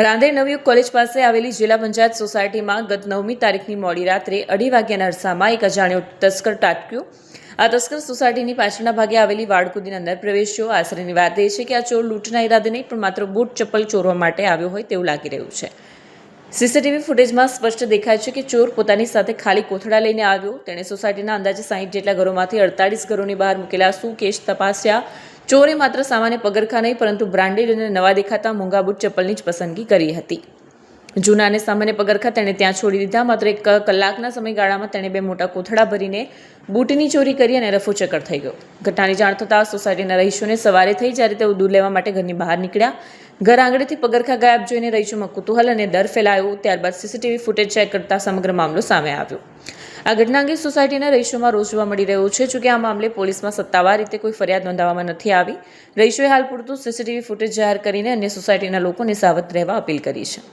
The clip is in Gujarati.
રાંદેર નવયુગ કોલેજ પાસે આવેલી જિલ્લા પંચાયત સોસાયટીમાં ગત 9મી તારીખની મોડી રાત્રે 2:30 વાગ્યાના અરસામાં એક અજાણ્યો તસ્કર ત્રાટક્યો। આ તસ્કર સોસાયટીની પાછળના ભાગે આવેલી વાડકુદીની અંદર પ્રવેશ્યો। આશ્ચર્યની વાત એ છે કે આ ચોર લૂંટના ઈરાદે નહીં પણ માત્ર બૂટ ચપ્પલ ચોરવા માટે આવ્યો હોય તેવું લાગી રહ્યું છે। સીસીટીવી ફૂટેજમાં સ્પષ્ટ દેખાય છે કે ચોર પોતાની સાથે ખાલી કોથળા લઈને આવ્યો। તેણે સોસાયટીના અંદાજે 60 જેટલા ઘરોમાંથી 48 ઘરોની બહાર મૂકેલા સુકેશ તપાસ્યા। ચોરે માત્ર સામાન્ય પગરખા નહીં પરંતુ બ્રાન્ડેડ અને નવા દેખાતા મોંઘા બૂટ ચપ્પલની જ પસંદગી કરી હતી। જૂના અને સામાન્ય પગરખા તેણે ત્યાં છોડી દીધા। માત્ર 1 કલાકના સમયગાળામાં તેણે 2 મોટા કોથળા ભરીને બૂટની ચોરી કરી અને રફુચક્કર થઈ ગયો। ઘટનાની જાણ થતાં સોસાયટીના રહીશોને સવારે થઈ જ્યારે તેઓ દૂધ લેવા માટે ઘરની બહાર નીકળ્યા। ઘર આંગણેથી પગરખા ગાયબ જોઈને રહીશોમાં કુતૂહલ અને ડર ફેલાયો। ત્યારબાદ સીસીટીવી ફૂટેજ ચેક કરતા સમગ્ર મામલો સામે આવ્યો। આ ઘટના અંગે સોસાયટીના રહીશોમાં રોષ જોવા મળી રહ્યો છે। જોકે આ મામલે પોલીસમાં સત્તાવાર રીતે કોઈ ફરિયાદ નોંધાવવામાં નથી આવી। રહીશોએ હાલ પૂરતું સીસીટીવી ફૂટેજ જાહેર કરીને અન્ય સોસાયટીના લોકોને સાવધ રહેવા અપીલ કરી છે।